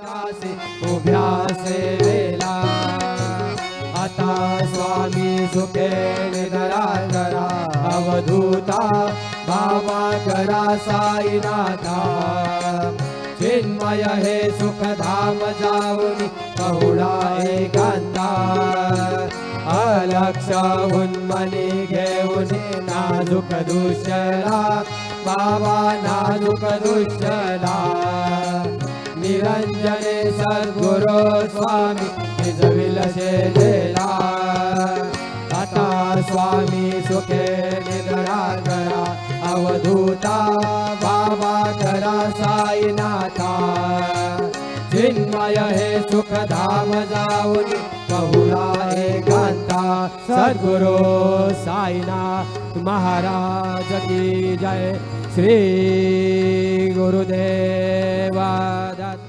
दासी उभ्या सेवेला आता स्वामी सुखे निधरा करा अवधूता बाबा करा साईनाथा चिन्मय हे सुखधाम जाऊनी बहुळा एकांता अलक्ष उन्मनी घेऊन नाजूक दुष्यला बाबा नाजूक दुष्यला निरंजने सद्गुरो स्वामी निजविल शेजेला आता स्वामी सुखे निधरा करा अवधूता बाबा करा साईनाथा चिन्मय हे सुखधाम जाऊन बहुळा एकांता सद्गुरु साईनाथ महाराज की जय श्री गुरुदेव दत्त।